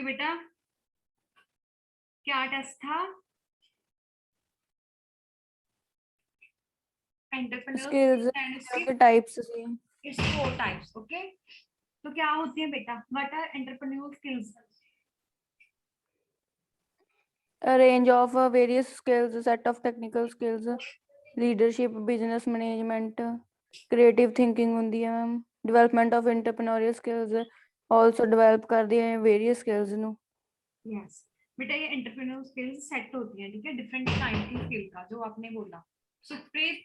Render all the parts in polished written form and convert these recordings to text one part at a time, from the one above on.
Okay बेटा, क्या test था? एंटरप्रेन्योर स्किल्स एंड के types see. It's 4 types. Okay, तो क्या होती है बेटा? What are entrepreneur skills? A range of various skills, a set of technical skills, leadership, business management, creative thinking ਹੁੰਦੀ ਹੈ ma'am, development of entrepreneurial skills, also develop ਕਰਦੀ ਹੈ various skills ਨੂੰ। यस बेटा, ये एंटरप्रेन्योर स्किल्स सेट होती हैं, ठीक है, डिफरेंट काइंड की स्किल का जो आपने बोला। सुप्रीत,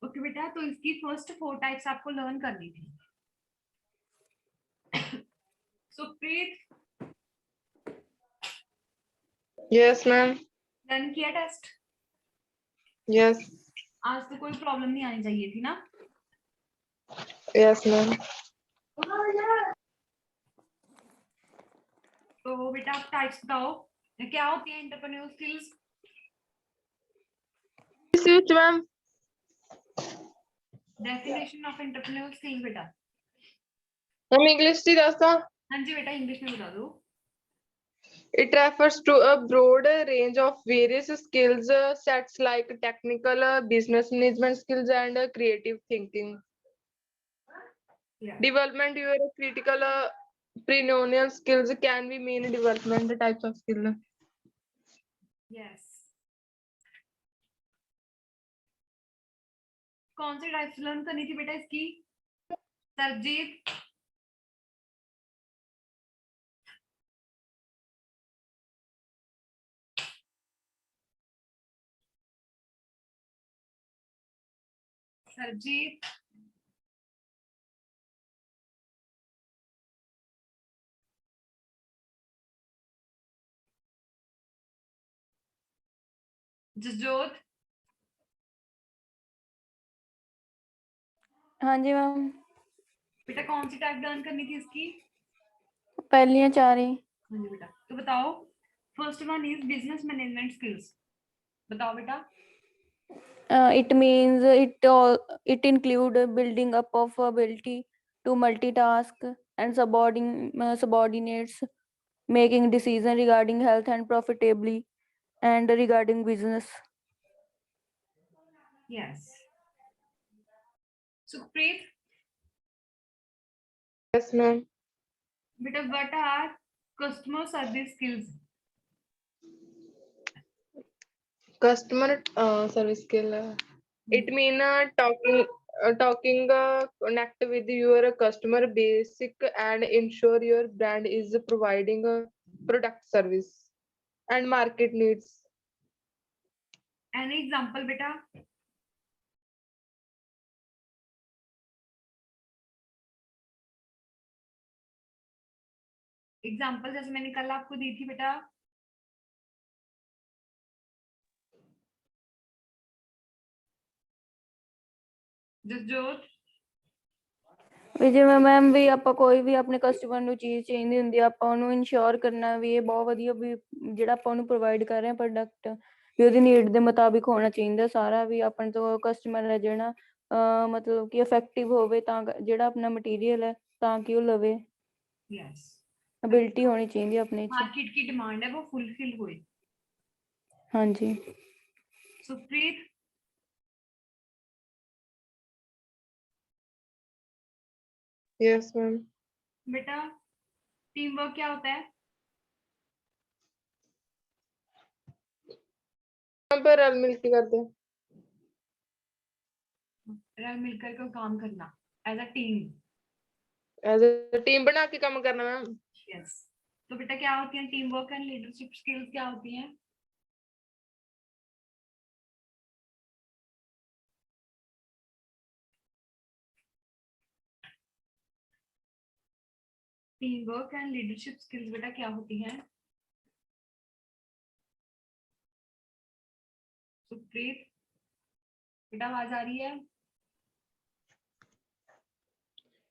ओके बेटा, तो इसकी फर्स्ट 4 टाइप्स आपको लर्न करनी थी। Supreet, yes ma'am. लर्न किया टेस्ट? यस। आज तो कोई प्रॉब्लम नहीं आनी चाहिए थी ना? Yes ma'am. तो बेटा आप टाइप्स बताओ, क्या होती है entrepreneur skills? Switch ma'am. Definition of entrepreneur skills बेटा। मैम इंग्लिश ही दस दो। हाँ जी बेटा, इंग्लिश में बता दो। It refers to a broad range of various skills sets like technical, business management skills and creative thinking. Yeah. Development your critical preneurial skills can be main development types of skill. Yes. कौन सी types learn करनी थी बेटा इसकी? सरजीत, सरजीत, जसजोत, हाँ जी ma'am. बेटा कौन सी type learn करनी थी इसकी? पहलियां चार ही। हाँ जी बेटा, तो बताओ। First one is business management skills. बताओ बेटा। It means it include building up of ability to multitask and subordinates, making decision regarding health and profitably and regarding business. Yes. Supreet, Yes ma'am. बेटा what are customer service skills? Customer service skill. It mean talking connect with your customer basic and ensure your brand is providing a product service and market needs. Any example बेटा? Example जैसे मैंने कल आपको दी थी बेटा। जसजोत, ਵੀ ਜਿਵੇਂ ma'am ਵੀ ਆਪਾਂ ਕੋਈ ਵੀ ਆਪਣੇ ਕਸਟਮਰ ਨੂੰ ਚੀਜ਼ ਚਾਹੀਦੀ ਹੁੰਦੀ ਆ, ਆਪਾਂ ਉਹਨੂੰ ਇਨਸ਼ੋਰ ਕਰਨਾ ਵੀ ਇਹ ਬਹੁਤ ਵਧੀਆ ਵੀ ਜਿਹੜਾ ਆਪਾਂ ਉਹਨੂੰ ਪ੍ਰੋਵਾਈਡ ਕਰ ਰਹੇ ਹਾਂ ਪ੍ਰੋਡਕਟ ਵੀ ਉਹਦੀ ਨੀਡ ਦੇ ਮੁਤਾਬਿਕ ਹੋਣਾ ਚਾਹੀਦਾ ਸਾਰਾ, ਵੀ ਆਪਣੇ ਤੋਂ ਕਸਟਮਰ ਹੈ ਜਿਹੜਾ ਮਤਲਬ ਕਿ ਇਫੈਕਟਿਵ ਹੋਵੇ ਤਾਂ ਜਿਹੜਾ ਆਪਣਾ ਮਟੀਰੀਅਲ ਹੈ ਤਾਂ ਕਿ ਉਹ ਲਵੇ। यस, एबिलिटी होनी चाहिए अपने च। मार्केट की डिमांड है वो फुलफिल हुए। हाँ जी। Supreet, Yes ma'am. बेटा टीम वर्क क्या होता है? पर रल मिल के करते हैं। रल मिलकर कोई काम करना as a team. As a team बना के काम करना मैम। यस, तो बेटा क्या होती है team work and leadership skills क्या होती हैं? Team work and leadership skills बेटा क्या होती हैं? सुप्रीत, बेटा आवाज आ रही है?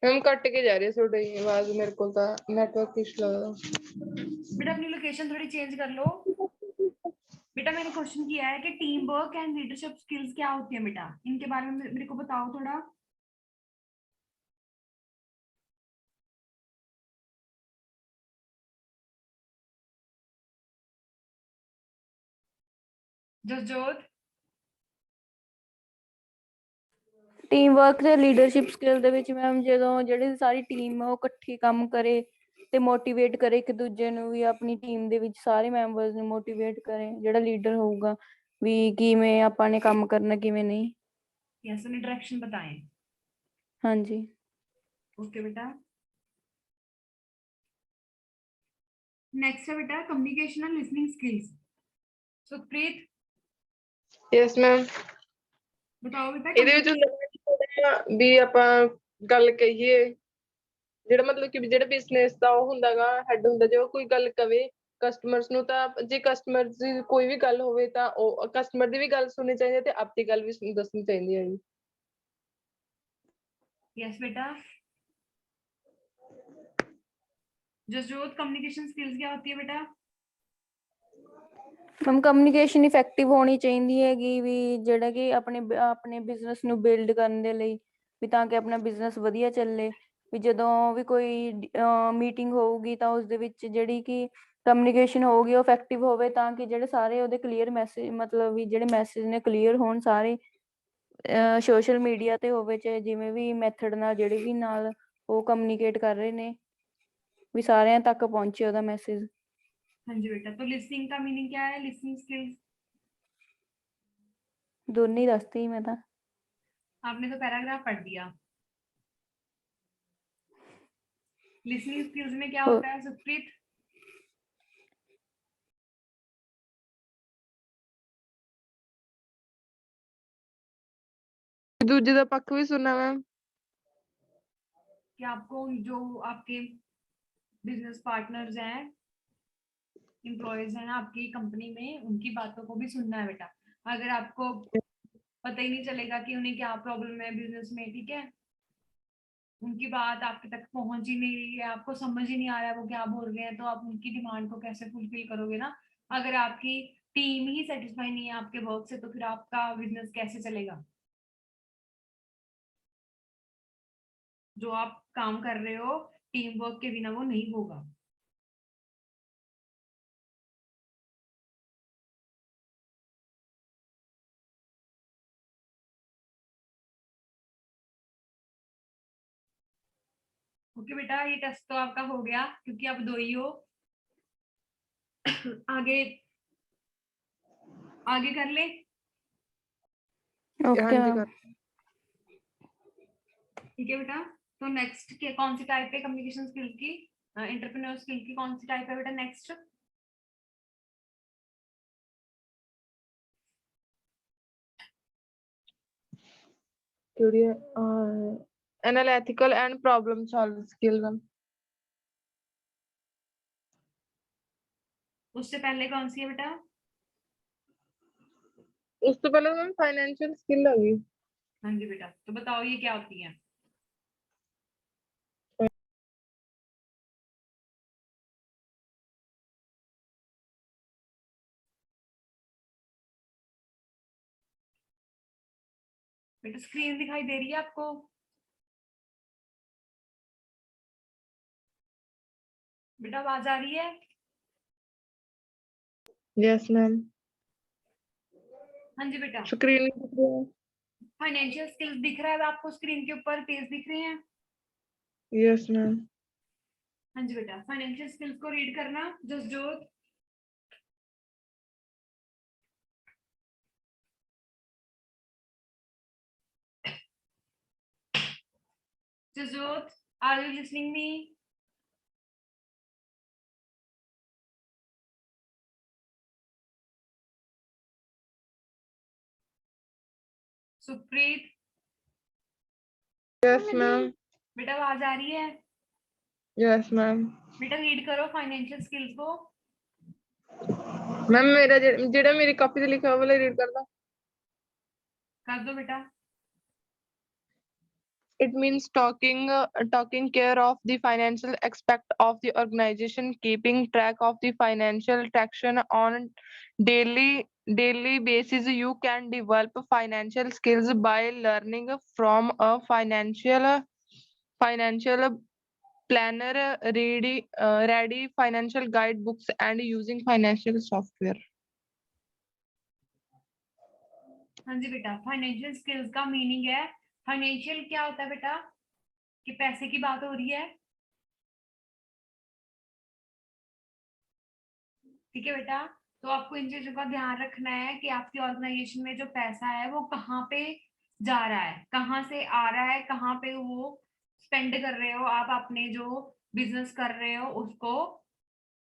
मैम कट के जा रही है थोड़ी आवाज, मेरे को तो नेटवर्क इशू लग रहा। बेटा अपनी लोकेशन थोड़ी चेंज कर लो। बेटा मैंने क्वेश्चन किया है कि team work and leadership skills क्या होती है बेटा, इनके बारे में मेरे को बताओ थोड़ा। ਜਸਜੋਤ ਟੀਮ ਵਰਕ ਤੇ ਲੀਡਰਸ਼ਿਪ ਸਕਿੱਲ ਦੇ ਵਿੱਚ ਮੈਮ ਜਦੋਂ ਜਿਹੜੀ ਸਾਰੀ ਟੀਮ ਉਹ ਇਕੱਠੀ ਕੰਮ ਕਰੇ ਤੇ ਮੋਟੀਵੇਟ ਕਰੇ ਇੱਕ ਦੂਜੇ ਨੂੰ ਵੀ ਆਪਣੀ ਟੀਮ ਦੇ ਵਿੱਚ ਸਾਰੇ ਮੈਂਬਰਸ ਨੂੰ ਮੋਟੀਵੇਟ ਕਰੇ ਜਿਹੜਾ ਲੀਡਰ ਹੋਊਗਾ ਵੀ ਕਿਵੇਂ ਆਪਾਂ ਨੇ ਕੰਮ ਕਰਨਾ ਕਿਵੇਂ ਨਹੀਂ। यस उन्हें डायरेक्शन बताएं। ਹਾਂਜੀ ओके बेटा नेक्स्ट है बेटा communication and listening skills. Supreet yes ma'am. बताओ बेटा ਇਹਦੇ ਵਿੱਚ ਹੁੰਦਾ ਹੈ ਕਿ ਥੋੜ੍ਹਾ ਵੀ ਆਪਾਂ ਗੱਲ ਕਹੀਏ, ਜਿਹੜਾ ਮਤਲਬ ਕਿ ਵੀ ਜਿਹੜਾ ਬਿਜ਼ਨਸ ਦਾ ਉਹ ਹੁੰਦਾਗਾ ਹੈਡ ਹੁੰਦਾ, ਜੇ ਉਹ ਕੋਈ ਗੱਲ ਕਵੇ ਕਸਟਮਰਸ ਨੂੰ, ਤਾਂ ਜੇ ਕਸਟਮਰ ਦੀ ਕੋਈ ਵੀ ਗੱਲ ਹੋਵੇ ਤਾਂ ਉਹ ਕਸਟਮਰ ਦੀ ਵੀ ਗੱਲ ਸੁਣਨੀ ਚਾਹੀਦੀ ਹੈ ਤੇ ਆਪਣੀ ਗੱਲ ਵੀ ਦੱਸਣੀ ਚਾਹੀਦੀ ਹੈ ਜੀ। यस बेटा जसजोत कम्युनिकेशन स्किल्स क्या होती है बेटा? ਮੈਮ ਕਮਿਊਨੀਕੇਸ਼ਨ ਇਫੈਕਟਿਵ ਹੋਣੀ ਚਾਹੀਦੀ ਹੈਗੀ ਵੀ ਜਿਹੜਾ ਕਿ ਆਪਣੇ ਬਿਜ਼ਨਸ ਨੂੰ ਬਿਲਡ ਕਰਨ ਦੇ ਲਈ ਵੀ ਤਾਂ ਕਿ ਆਪਣਾ ਬਿਜ਼ਨਸ ਵਧੀਆ ਚੱਲੇ। ਵੀ ਜਦੋਂ ਵੀ ਕੋਈ ਮੀਟਿੰਗ ਹੋਊਗੀ ਤਾਂ ਉਸਦੇ ਵਿੱਚ ਜਿਹੜੀ ਕਿ ਕਮਿਊਨੀਕੇਸ਼ਨ ਹੋਊਗੀ ਉਹ ਇਫੈਕਟਿਵ ਹੋਵੇ ਤਾਂ ਕਿ ਜਿਹੜੇ ਸਾਰੇ ਉਹਦੇ ਕਲੀਅਰ ਮੈਸੇਜ ਮਤਲਬ ਵੀ ਜਿਹੜੇ ਮੈਸੇਜ ਨੇ ਕਲੀਅਰ ਹੋਣ ਸਾਰੇ ਸੋਸ਼ਲ ਮੀਡੀਆ ਤੇ ਹੋਵੇ ਚਾਹੇ ਜਿਵੇਂ ਵੀ ਮੈਥਡ ਨਾਲ ਜਿਹੜੇ ਵੀ ਨਾਲ ਉਹ ਕਮਿਊਨੀਕੇਟ ਕਰ ਰਹੇ ਨੇ ਵੀ ਸਾਰਿਆਂ ਤੱਕ ਪਹੁੰਚੇ ਉਹਦਾ ਮੈਸੇਜ। हाँ जी बेटा तो लिसनिंग का मीनिंग क्या है? लिसनिंग स्किल्स ਦੋਨੇ ਹੀ ਦੱਸਤੀ ਮੈਂ ਤਾਂ। आपने तो पैराग्राफ पढ़ दिया। लिसनिंग स्किल्स में क्या होता है सुप्रीत? ਦੂਜੇ ਦਾ ਪੱਖ ਵੀ ਸੁਣਨਾ ਮੈਮ। कि आपको जो आपके बिजनेस पार्टनर्स हैं, एम्प्लॉयज हैं आपकी कंपनी में, उनकी बातों को भी सुनना है बेटा। अगर आपको पता ही नहीं चलेगा कि उन्हें क्या प्रॉब्लम है बिजनेस में, ठीक है, उनकी बात आपके तक पहुंच ही नहीं रही है, आपको समझ ही नहीं आ रहा है वो क्या बोल रहे हैं, तो आप उनकी डिमांड को कैसे फुलफिल करोगे ना? अगर आपकी टीम ही सेटिस्फाई नहीं है आपके वर्क से तो फिर आपका बिजनेस कैसे चलेगा? जो आप काम कर रहे हो टीम वर्क के बिना वो नहीं होगा। ओके बेटा ये टेस्ट तो आपका हो गया क्योंकि आप दो ही हो। आगे आगे कर ले। ओके ਹਾਂਜੀ मैम। ਕਰ। ठीक है बेटा तो नेक्स्ट के कौन सी टाइप है कम्युनिकेशन स्किल की? एंटरप्रेन्योर स्किल की कौन सी टाइप है बेटा नेक्स्ट? ਕਿਹੜੀ ਹੈ? Analytical and problem solving skill ma'am. उससे पहले कौन सी है बेटा? ਉਸ ਤੋਂ ਪਹਿਲਾਂ ਮੈਮ ਫਾਈਨੈਂਸ਼ੀਅਲ ਸਕਿੱਲ ਆ ਗਈ। हाँ जी बेटा तो बताओ ये क्या होती है? बेटा स्क्रीन दिखाई दे रही है आपको? बेटा आवाज आ रही है? Yes ma'am. हाँ जी बेटा स्क्रीन फाइनेंशियल स्किल्स दिख रहा है आपको स्क्रीन के ऊपर पेज दिख रहे हैं? Yes ma'am. हाँ जी बेटा फाइनेंशियल स्किल्स को रीड करना Jasjot. Jasjot are you listening me? Supreet yes ma'am. बेटा आवाज आ रही है? Yes ma'am. बेटा रीड करो फाइनेंशियल स्किल्स को। मैम मेरा ਜਿਹੜਾ ਮੇਰੀ ਕਾਪੀ ਤੇ ਲਿਖਿਆ ਉਹ ਵਾਲਾ ਰੀਡ ਕਰਦਾ। कर दो बेटा। It means taking care of the financial aspect of the organization, keeping track of the financial traction on daily basis. You can develop financial skills by learning from a financial planner, ready financial guidebooks, and using financial software. हाँ जी बेटा, financial skills का meaning है, financial क्या होता है बेटा, कि पैसे की बात हो रही है, ठीक है बेटा। तो आपको इन चीजों का ध्यान रखना है कि आपकी ऑर्गेनाइजेशन में जो पैसा है वो कहाँ पे जा रहा है, कहाँ से आ रहा है, कहाँ पे वो स्पेंड कर रहे हो आप अपने जो बिजनेस कर रहे हो उसको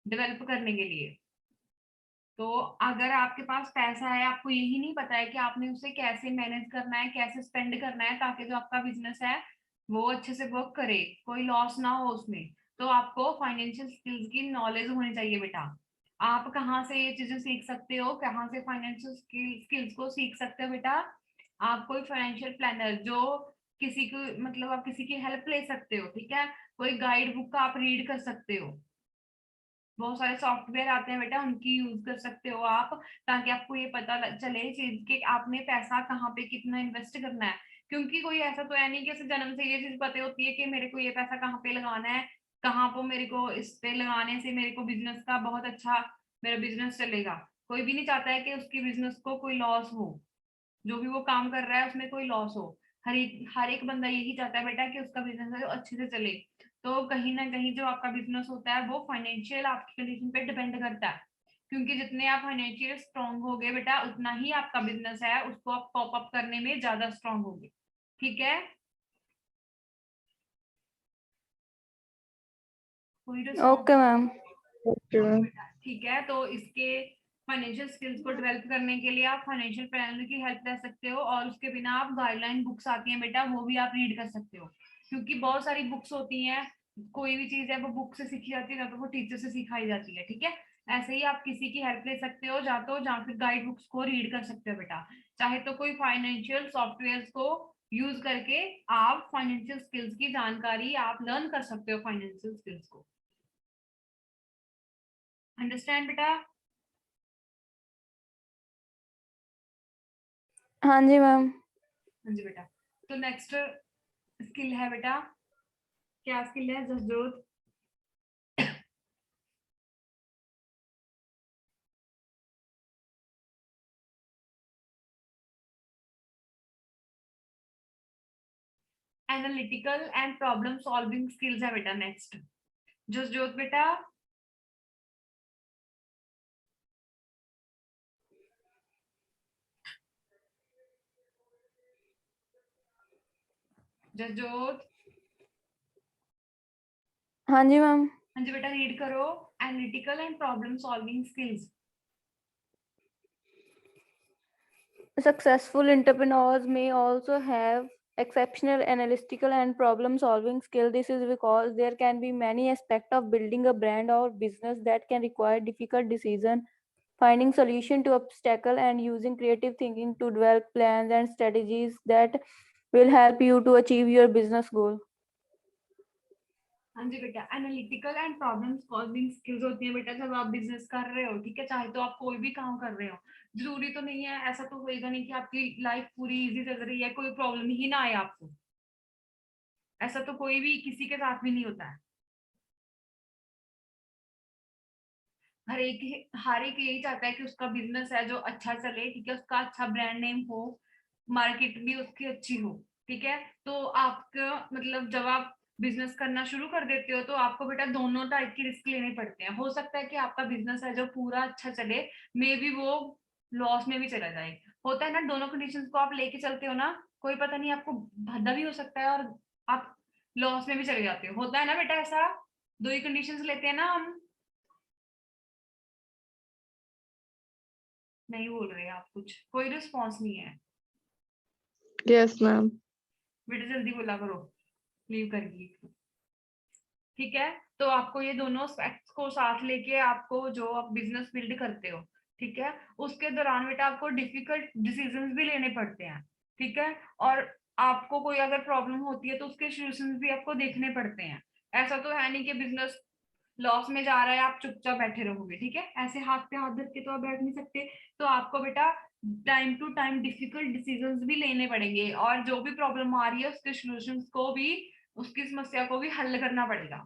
डेवलप करने के लिए। तो अगर आपके पास पैसा है, आपको यही नहीं पता है कि आपने उसे कैसे मैनेज करना है, कैसे स्पेंड करना है ताकि जो आपका बिजनेस है वो अच्छे से वर्क करे, कोई लॉस ना हो उसमें, तो आपको फाइनेंशियल स्किल्स की नॉलेज होनी चाहिए बेटा। आप कहाँ से ये चीजें सीख सकते हो, कहाँ से फाइनेंशियल स्किल्स को सीख सकते हो बेटा? आप कोई फाइनेंशियल प्लानर जो किसी को मतलब आप किसी की हेल्प ले सकते हो, ठीक है, कोई गाइड बुक का आप रीड कर सकते हो, बहुत सारे सॉफ्टवेयर आते हैं बेटा, उनकी यूज कर सकते हो आप, ताकि आपको ये पता चले चीज कि आपने पैसा कहाँ पे कितना इन्वेस्ट करना है। क्योंकि कोई ऐसा तो है नहीं कि जन्म से ये चीज पता होती है कि मेरे को ये पैसा कहाँ पे लगाना है, कहाँ पे मेरे को इस पे लगाने से मेरे को बिजनेस का बहुत अच्छा मेरा बिजनेस चलेगा। कोई भी नहीं चाहता है कि उसकी बिजनेस को कोई लॉस हो, जो भी वो काम कर रहा है उसमें कोई लॉस हो। हर एक बंदा यही चाहता है बेटा कि उसका बिजनेस है जो अच्छे से चले। तो कहीं ना कहीं जो आपका बिजनेस होता है वो फाइनेंशियल आपकी कंडीशन पे डिपेंड करता है, क्योंकि जितने आप फाइनेंशियल स्ट्रांग होगे बेटा उतना ही आपका बिजनेस है उसको आप पॉप अप करने में ज्यादा स्ट्रांग होगे, ठीक है। कोई okay response? Ma'am. Okay, ma'am. ठीक है, तो इसके फाइनेंशियल स्किल्स को डेवलप करने के लिए आप फाइनेंशियल प्लानर की हेल्प ले सकते हो, और उसके बिना आप गाइडलाइन बुक्स आती हैं बेटा वो भी आप रीड कर सकते हो, क्योंकि बहुत सारी बुक्स होती हैं, कोई भी चीज है वो बुक से सीखी जाती है ना तो वो टीचर से सिखाई जाती है, ठीक है। ऐसे ही आप किसी की हेल्प ले सकते हो, जहाँ फिर गाइड बुक्स को रीड कर सकते हो बेटा, चाहे तो कोई फाइनेंशियल सॉफ्टवेयर को यूज करके आप फाइनेंशियल स्किल्स की जानकारी आप लर्न कर सकते हो, फाइनेंशियल स्किल्स को। अंडरस्टैंड बेटा? हाँ जी मैम। हाँ जी बेटा। तो नेक्स्ट स्किल है बेटा, क्या स्किल है Jasjot? Analytical and problem solving skills है बेटा नेक्स्ट। जसजोत बेटा, जसजोत, हाँ जी मैम। हाँ जी बेटा, रीड करो, analytical and problem solving skills. Successful entrepreneurs may also have exceptional analytical and problem solving skill. This is because there can be many aspects of building a brand or business that can require difficult decision, finding solution to obstacle and using creative thinking to develop plans and strategies that will help you to achieve your business goal. हाँ जी बेटा, analytical and problem solving skills होती है बेटा जब आप business कर रहे हो, ठीक है, चाहे तो आप कोई भी काम कर रहे हो, जरूरी तो नहीं है, ऐसा तो होएगा नहीं कि आपकी लाइफ पूरी इजी चल रही है, कोई प्रॉब्लम ही ना आए आपको, ऐसा तो कोई भी किसी के साथ भी नहीं होता है। हर एक यही चाहता है कि उसका बिजनेस है जो अच्छा चले, ठीक है, उसका अच्छा ब्रांड नेम हो, मार्केट भी उसकी अच्छी हो, ठीक है। तो आपका मतलब जब आप बिजनेस करना शुरू कर देते हो तो आपको बेटा दोनों टाइप की रिस्क लेने पड़ते हैं। हो सकता है कि आपका बिजनेस है जो पूरा अच्छा चले, मे बी वो लॉस में भी चला जाए, होता है ना, दोनों कंडीशंस को आप लेके चलते हो ना, कोई पता नहीं आपको भद्दा भी हो सकता है और आप लॉस में भी चले जाते हो, होता है ना बेटा ऐसा, दो ही कंडीशंस लेते हैं ना हम। नहीं बोल रहे आप कुछ, कोई रिस्पॉन्स नहीं है Yes, ma'am. बेटा, जल्दी बोला करो, लीव करिए, ठीक है। तो आपको ये दोनों फैक्ट्स को साथ लेके आपको जो आप बिजनेस बिल्ड करते हो, ठीक है, उसके दौरान बेटा आपको डिफिकल्ट डिसीजंस भी लेने पड़ते हैं, ठीक है, और आपको कोई अगर प्रॉब्लम होती है तो उसके सॉल्यूशंस भी आपको देखने पड़ते हैं। ऐसा तो है नहीं कि बिजनेस लॉस में जा रहा है आप चुपचाप बैठे रहोगे, ठीक है, ऐसे हाथ पे हाथ धर के तो आप बैठ नहीं सकते। तो आपको बेटा time to time difficult decisions भी लेने पड़ेंगे, और जो भी प्रॉब्लम आ रही है उसके सॉल्यूशंस को भी, उसकी समस्या को भी हल करना पड़ेगा,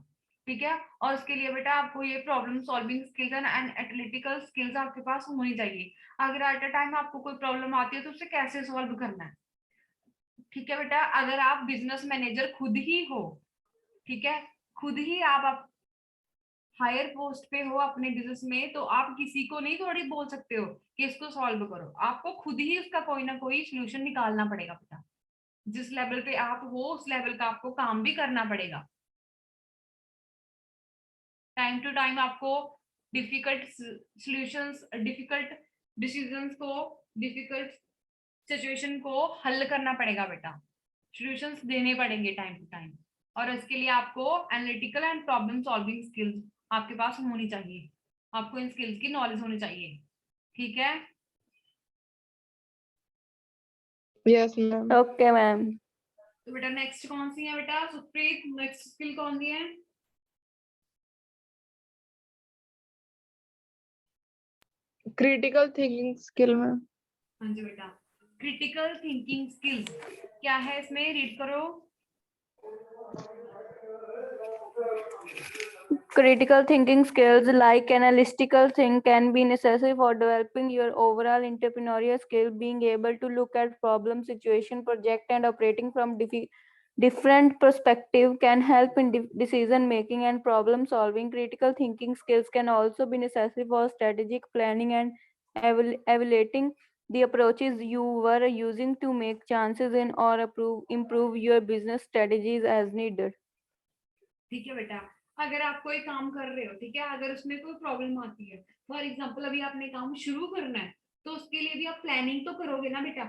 ठीक है। और उसके लिए बेटा आपको ये problem solving skills and analytical skills आपके पास होनी चाहिए। अगर एट अ टाइम आपको कोई प्रॉब्लम आती है तो उसे कैसे सॉल्व करना है। ठीक है बेटा, अगर आप बिजनेस मैनेजर खुद ही हो, ठीक है, खुद ही आप हायर पोस्ट पे हो अपने बिजनेस में, तो आप किसी को नहीं थोड़ी बोल सकते हो कि इसको सॉल्व करो। आपको खुद ही उसका कोई ना कोई सोल्यूशन निकालना पड़ेगा बेटा। जिस लेवल पे आप हो उस लेवल का आपको काम भी करना पड़ेगा। टाइम टू टाइम आपको डिफिकल्ट सॉल्यूशंस, डिफिकल्ट डिसीजंस को, डिफिकल्ट सिचुएशन को हल करना पड़ेगा बेटा। सॉल्यूशंस देने पड़ेंगे टाइम टू टाइम। और इसके लिए आपको analytical and problem solving skills आपके पास होनी चाहिए। आपको इन स्किल्स की नॉलेज होनी चाहिए। ठीक है। Yes, ma'am. Okay ma'am. तो बेटा नेक्स्ट कौन सी है बेटा सुप्रीत, नेक्स्ट स्किल कौन सी है? Critical thinking skill, ma'am. हाँ जी बेटा, क्रिटिकल थिंकिंग स्किल्स क्या है इसमें, रीड करो। Critical thinking skills like analytical think can be necessary for developing your overall entrepreneurial skill. Being able to look at problem, situation, project, and operating from different perspective can help in decision making and problem solving. Critical thinking skills can also be necessary for strategic planning and evaluating the approaches you were using to make chances in or improve your business strategies as needed. ठीक है बेटा, अगर आप कोई काम कर रहे हो, ठीक है, अगर उसमें कोई प्रॉब्लम आती है, फॉर एग्जाम्पल अभी आपने काम शुरू करना है, तो उसके लिए भी आप प्लानिंग तो करोगे ना बेटा।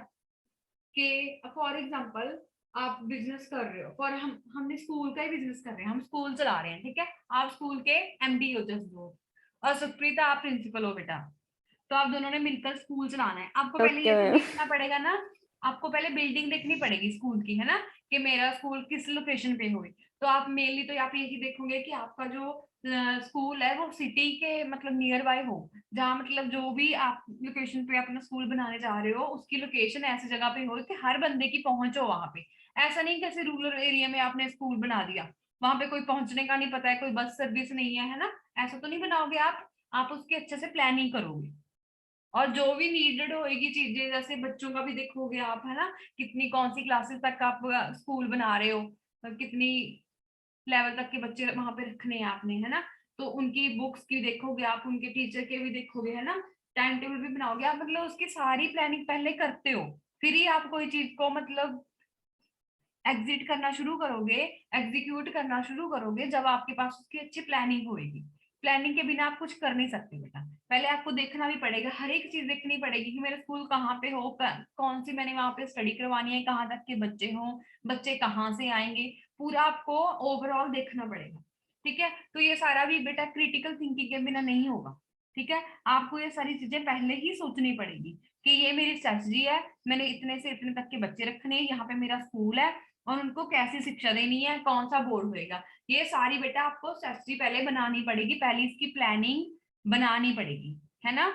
कि फॉर एग्जाम्पल आप बिजनेस कर रहे हो, फॉर हमने स्कूल का ही बिजनेस कर रहे हैं, हम स्कूल चला रहे हैं, ठीक है। आप स्कूल के एमडी हो जस्ट दो, और सुप्रीता आप प्रिंसिपल हो बेटा। तो आप दोनों ने मिलकर स्कूल चलाना है। आपको पहले Okay, ये तो ma'am. देखना पड़ेगा ना, आपको पहले बिल्डिंग देखनी पड़ेगी स्कूल की, है ना, कि मेरा स्कूल किस लोकेशन पे हो। तो आप मेनली तो आप यही देखोगे कि आपका जो स्कूल है वो सिटी के मतलब नियर बाय हो, जहाँ मतलब जो भी आप लोकेशन पे अपना स्कूल बनाने जा रहे हो उसकी लोकेशन ऐसी जगह पे हो कि हर बंदे की पहुंच हो वहां पे। ऐसा नहीं कैसे रूरल एरिया में आपने स्कूल बना दिया, वहां पे कोई पहुंचने का नहीं पता है, कोई बस सर्विस नहीं है ना, ऐसा तो नहीं बनाओगे आप उसकी अच्छे से प्लानिंग करोगे। और जो भी नीडेड होएगी चीजें, जैसे बच्चों का भी देखोगे आप, है ना, कितनी कौन सी क्लासेस तक आप स्कूल बना रहे हो, कितनी लेवल तक के बच्चे वहां पे रखने हैं आपने, है ना। तो उनकी बुक्स की देखोगे आप, उनके टीचर के भी देखोगे, है ना, टाइम टेबल भी बनाओगे आप, मतलब उसकी सारी प्लानिंग पहले करते हो, फिर ही आप कोई चीज को मतलब एग्जिट करना शुरू करोगे, एग्जीक्यूट करना शुरू करोगे, जब आपके पास उसकी अच्छी प्लानिंग होगी। प्लानिंग के बिना आप कुछ कर नहीं सकते बेटा। पहले आपको देखना भी पड़ेगा, हर एक चीज देखनी पड़ेगी कि मेरा स्कूल कहाँ पे हो, कौन सी मैंने वहां पे स्टडी करवानी है, कहाँ तक के बच्चे हों, बच्चे कहाँ से आएंगे, पूरा आपको ओवरऑल देखना पड़ेगा। ठीक है, तो ये सारा भी बेटा क्रिटिकल थिंकिंग के बिना नहीं होगा। ठीक है, आपको ये सारी चीजें पहले ही सोचनी पड़ेगी कि ये मेरी स्ट्रेटजी है, मैंने इतने से इतने तक के बच्चे रखने हैं, यहाँ पे मेरा स्कूल है, और उनको कैसी शिक्षा देनी है, कौन सा बोर्ड होएगा। ये सारी बेटा आपको स्ट्रेटजी पहले बनानी पड़ेगी, पहले इसकी प्लानिंग बनानी पड़ेगी, है ना।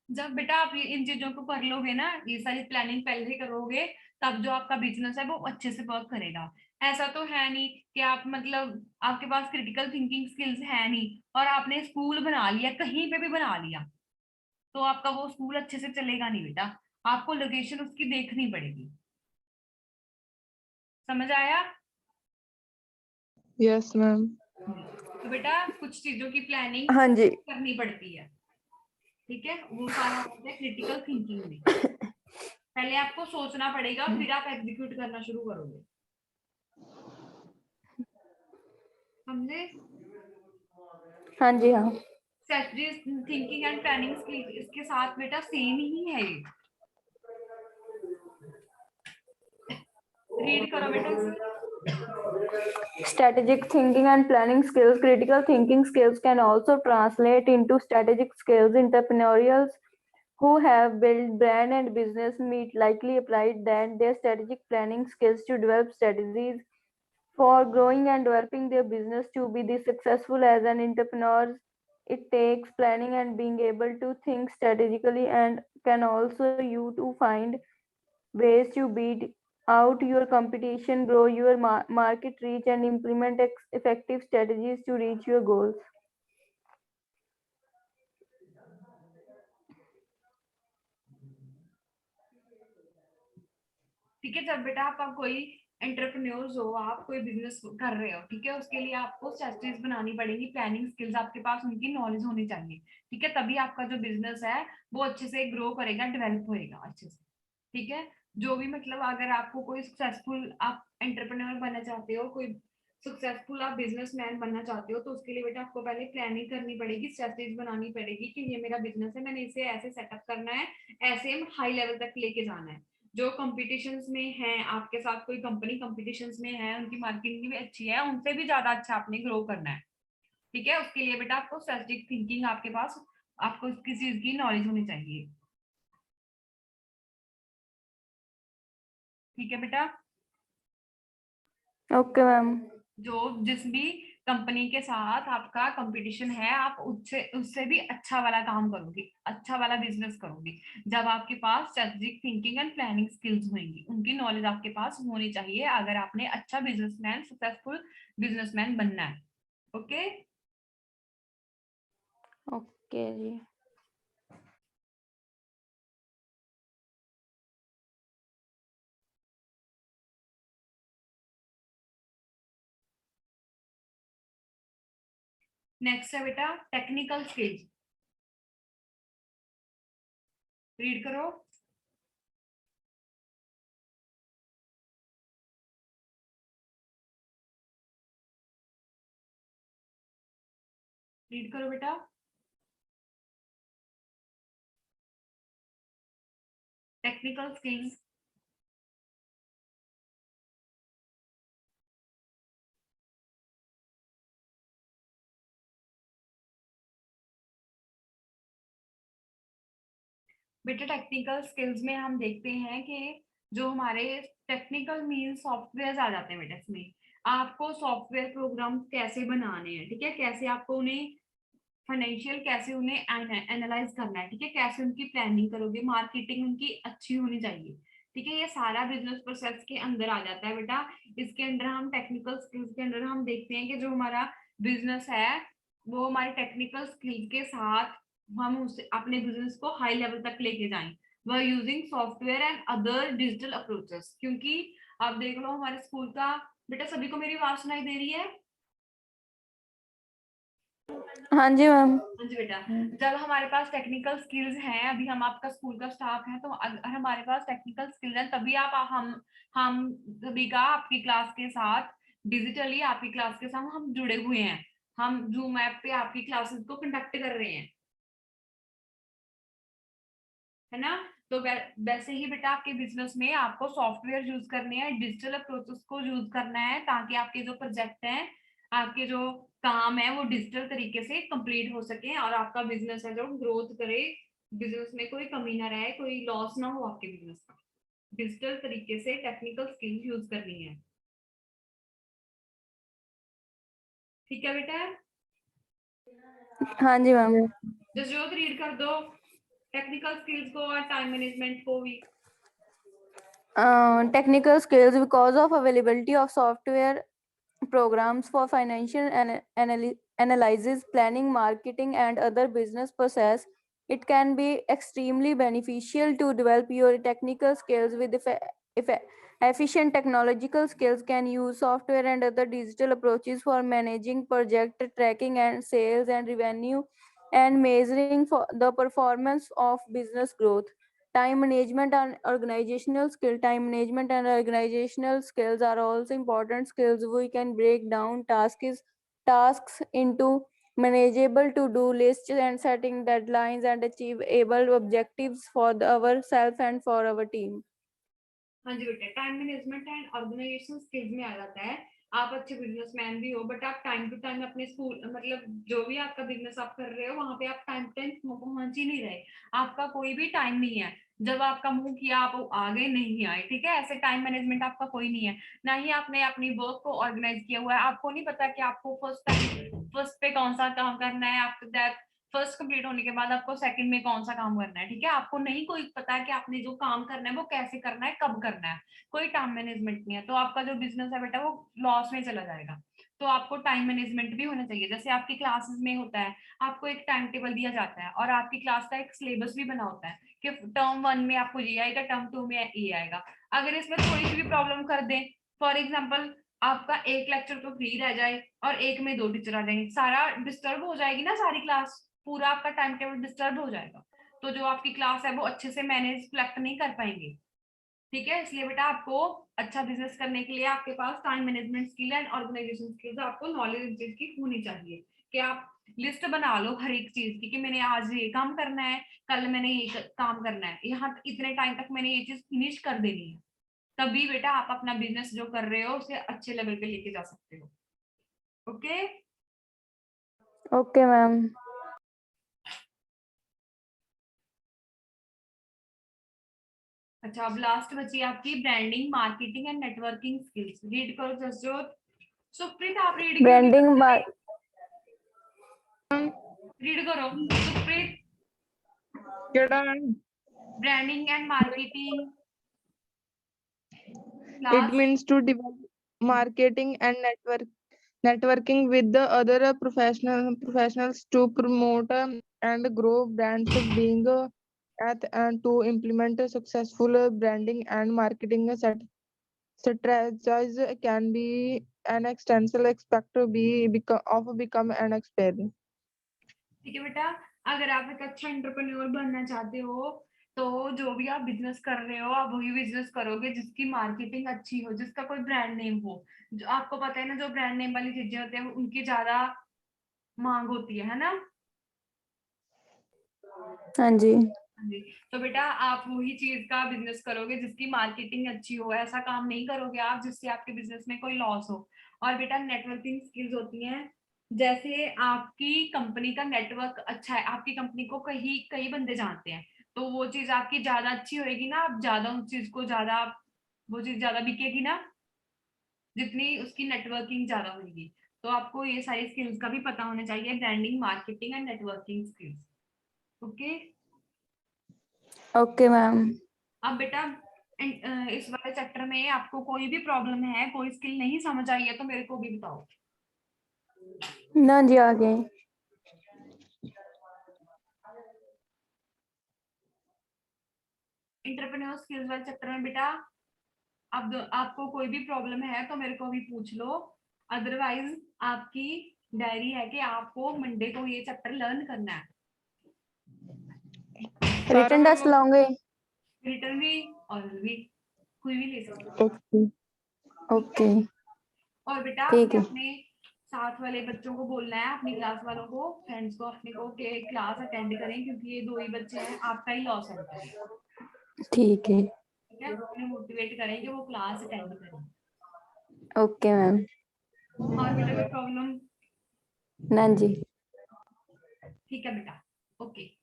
जब बेटा आप इन चीजों को कर लोगे ना, ये सारी प्लानिंग पहले ही करोगे, तब जो आपका बिजनेस है वो अच्छे से वर्क करेगा। ऐसा तो है नहीं कि आप मतलब आपके पास क्रिटिकल थिंकिंग स्किल्स है नहीं और आपने स्कूल बना लिया, कहीं पे भी बना लिया, तो आपका वो स्कूल अच्छे से चलेगा नहीं बेटा। आपको लोकेशन उसकी देखनी पड़ेगी। समझ आया? Yes, ma'am. तो बेटा कुछ चीजों की प्लानिंग हाँ जी। करनी पड़ती है, ठीक है, वो सारा होता है क्रिटिकल थिंकिंग में। पहले आपको सोचना पड़ेगा, फिर आप एग्जीक्यूट करना शुरू करोगे। हमने हाँ जी। हाँ। Strategy thinking and planning skill इसके साथ बेटा सेम ही है ये। रीड करो बेटा इसे। Strategic thinking and planning skills. Critical thinking skills can also translate into strategic skills. Entrepreneurs who have built brand and business meet likely applied that their strategic planning skills to develop strategies for growing and developing their business to be the successful as an entrepreneur. It takes planning and being able to think strategically and can also you to find ways to beat out your competition, grow your market reach, and implement effective strategies to reach your goals. ठीक है, जब बेटा आप कोई entrepreneurs हो, आप कोई business कर रहे हो, ठीक है, उसके लिए आपको स्ट्रेटजीज बनानी पड़ेगी, प्लानिंग स्किल्स आपके पास उनकी नॉलेज होनी चाहिए, ठीक है, तभी आपका जो बिजनेस है वो अच्छे से ग्रो करेगा, डेवलप होएगा अच्छे से, ठीक है। जो भी मतलब अगर आपको कोई सक्सेसफुल आप एंटरप्रेन्योर बनना चाहते हो, कोई सक्सेसफुल आप बिजनेसमैन बनना चाहते हो, तो उसके लिए बेटा आपको पहले प्लानिंग करनी पड़ेगी, स्ट्रेटजीज बनानी पड़ेगी कि ये मेरा बिजनेस है, मैंने इसे ऐसे सेटअप करना है, ऐसे हाई लेवल तक लेके जाना है। जो कंपटीशंस में है आपके साथ, कोई कंपनी कंपटीशंस में है, उनकी मार्केटिंग भी अच्छी है, उनसे भी ज्यादा अच्छा आपने ग्रो करना है, ठीक है। उसके लिए बेटा आपको स्ट्रेटेजिक थिंकिंग आपके पास, आपको किसी चीज की नॉलेज होनी चाहिए, ठीक है बेटा। Okay ma'am. जो जिस भी कंपनी के साथ आपका कंपटीशन है, आप उससे उससे भी अच्छा वाला काम करोगे, अच्छा वाला बिजनेस करोगे, जब आपके पास strategic thinking and planning skills होंगी, उनकी नॉलेज आपके पास होनी चाहिए, अगर आपने अच्छा बिजनेसमैन, सक्सेसफुल बिजनेसमैन बनना है। ओके ओके जी। नेक्स्ट है बेटा टेक्निकल स्किल्स, रीड करो। रीड करो बेटा। टेक्निकल स्किल्स, बेटा टेक्निकल स्किल्स में हम देखते हैं कि जो हमारे टेक्निकल मीन सॉफ्टवेयर आ जाते हैं बेटा, इसमें आपको सॉफ्टवेयर प्रोग्राम कैसे बनाने हैं, ठीक है, कैसे आपको उन्हें फाइनेंशियल, कैसे उन्हें एनालाइज करना है, ठीक है, कैसे उनकी प्लानिंग करोगे, मार्केटिंग उनकी अच्छी होनी चाहिए, ठीक है, ये सारा बिजनेस प्रोसेस के अंदर आ जाता है बेटा। इसके अंदर हम टेक्निकल स्किल्स के अंदर हम देखते हैं कि जो हमारा बिजनेस है वो हमारे टेक्निकल स्किल्स के साथ हम उसे अपने बिजनेस को हाई लेवल तक लेके जाएं, वह using software and other digital approaches. क्योंकि आप देख लो हमारे स्कूल का बेटा, सभी को मेरी आवाज सुनाई दे रही है? हाँ जी मैम। हाँ जी बेटा, जब हमारे पास टेक्निकल स्किल्स हैं, अभी हम आपका स्कूल का स्टाफ है, तो अगर हमारे पास टेक्निकल स्किल्स हैं तभी आप हम सभी का आपकी क्लास के साथ डिजिटली, आपकी क्लास के साथ हम जुड़े हुए हैं, हम जूम ऐप पे आपकी क्लासेस को कंडक्ट कर रहे हैं, है ना। तो वैसे ही बेटा आपके बिजनेस में आपको सॉफ्टवेयर यूज करने हैं, डिजिटल अप्रोचेस को यूज करना है, ताकि आपके जो प्रोजेक्ट हैं, आपके जो काम है वो डिजिटल तरीके से कंप्लीट हो सके और आपका बिजनेस है जो ग्रोथ करे, बिजनेस में कोई कमी ना रहे, कोई लॉस ना हो आपके बिजनेस का। डिजिटल तरीके से टेक्निकल स्किल्स यूज करनी है, ठीक है बेटा। हाँ जी मैम। जसजोत रीड कर दो टेक्निकल स्किल्स को और टाइम मैनेजमेंट को भी। Technical skills, because of availability of software programs for financial analysis, planning, marketing, and other business process, it can be extremely beneficial to develop your technical skills with efficient technological skills. Can use software and other digital approaches for managing project tracking and sales and revenue and measuring for the performance of business growth. Time management and organizational skill. Time management and organizational skills are also important skills. We can break down tasks into manageable to-do lists and setting deadlines and achievable objectives for ourselves and for our team. हाँ जी बेटा, time management and organisation skills में आ जाता है। आप अच्छे businessman भी हो, बट आप टाइम टू टाइम अपने स्कूल, मतलब जो भी आपका बिजनेस आप कर रहे हो वहां पे आप टाइम टू टाइम पहुंच ही नहीं रहे, आपका कोई भी टाइम नहीं है, जब आपका मुंह किया आप आगे नहीं आए, ठीक है, ऐसे टाइम मैनेजमेंट आपका कोई नहीं है, ना ही आपने अपनी वर्क को ऑर्गेनाइज किया हुआ है, आपको नहीं पता कि आपको फर्स्ट पे कौन सा काम करना है, आफ्टर दैट फर्स्ट कंप्लीट होने के बाद आपको सेकंड में कौन सा काम करना है, ठीक है। आपको नहीं कोई पता है कि आपने जो काम करना है वो कैसे करना है, कब करना है, कोई टाइम मैनेजमेंट नहीं है, तो आपका जो बिजनेस है बेटा वो लॉस में चला जाएगा। तो आपको टाइम मैनेजमेंट भी होना चाहिए। जैसे आपकी क्लासेस में होता है, आपको एक टाइम टेबल दिया जाता है और आपकी क्लास का एक सिलेबस भी बना होता है कि टर्म 1 में आपको ये आएगा, टर्म 2 में ये आएगा। अगर इसमें थोड़ी सी भी प्रॉब्लम कर दें, फॉर एग्जाम्पल आपका एक लेक्चर तो फ्री रह जाए और एक में 2 टीचर आ जाएंगे, सारा डिस्टर्ब हो जाएगी ना सारी क्लास, पूरा आपका टाइम टेबल डिस्टर्ब हो जाएगा। तो जो आपकी क्लास है वो अच्छे से मैनेज कलेक्ट नहीं कर पाएंगे, ठीक है। इसलिए बेटा आपको अच्छा बिजनेस करने के लिए आपके पास time management skill and organisation skills, आपको नॉलेज चीज की होनी चाहिए कि आप लिस्ट बना लो हर एक चीज की कि मैंने आज ये काम करना है, कल मैंने ये काम करना है, यहाँ इतने टाइम तक मैंने ये चीज फिनिश कर देनी है। तभी बेटा आप अपना बिजनेस जो कर रहे हो उसे अच्छे लेवल पे लेके जा सकते हो। Okay okay ma'am. अच्छा, अब लास्ट बची आपकी branding, marketing and networking skills. Read करो जसजोत। सुप्रीत आप रीड क्यों नहीं ब्रांडिंग रीड करो सुप्रीत। केड़ा branding and marketing it class. means to develop marketing and networking with the other professionals to promote and grow brands being and to implement a successful branding and marketing strategies can be an extensive aspect to become an expert. ठीक है बेटा, अगर आप एक अच्छा entrepreneur बनना चाहते हो तो जो भी आप बिजनेस कर रहे हो आप वही बिजनेस करोगे जिसकी मार्केटिंग अच्छी हो, जिसका कोई ब्रांड नेम हो। जो आपको पता है ना, जो ब्रांड नेम वाली चीजें होती है उनकी ज्यादा मांग होती है ना। हाँ जी। हाँ जी, तो बेटा आप वही चीज का बिजनेस करोगे जिसकी मार्केटिंग अच्छी हो। ऐसा काम नहीं करोगे आप जिससे आपके बिजनेस में कोई लॉस हो। और बेटा नेटवर्किंग स्किल्स होती हैं, जैसे आपकी कंपनी का नेटवर्क अच्छा है, आपकी कंपनी को कई बंदे जानते हैं, तो वो चीज आपकी ज्यादा अच्छी होएगी ना, आप ज्यादा उस चीज को ज्यादा, वो चीज ज्यादा बिकेगी ना जितनी उसकी नेटवर्किंग ज्यादा होगी। तो आपको ये सारी स्किल्स का भी पता होना चाहिए, branding, marketing and networking skills. Okay okay ma'am. अब बेटा इस वाले चैप्टर में आपको कोई भी प्रॉब्लम है, कोई स्किल नहीं समझ आई है तो मेरे को भी बताओ। ना जी आ गए। एंटरप्रेन्योर स्किल्स वाले चैप्टर में बेटा अब आपको कोई भी प्रॉब्लम है तो मेरे को भी पूछ लो, अदरवाइज आपकी डायरी है कि आपको मंडे को ये चैप्टर लर्न करना है। Written test लाऊंगे। रिटर्न भी और भी कोई भी ले सकते हो। Okay. ओके और बेटा ठीक है। अपने साथ वाले बच्चों को बोलना है, अपनी क्लास वालों को, फ्रेंड्स को अपने को, कि क्लास अटेंड करें क्योंकि ये 2 ही बच्चे हैं, आपका ही लॉस है बेटा। ठीक है। ठीक है, उन्हें मोटिवेट करें कि वो क्लास अटेंड करें। Okay ma'am. और बेटा कोई प्रॉब्लम? ना जी। ठीक है बेटा, ओके।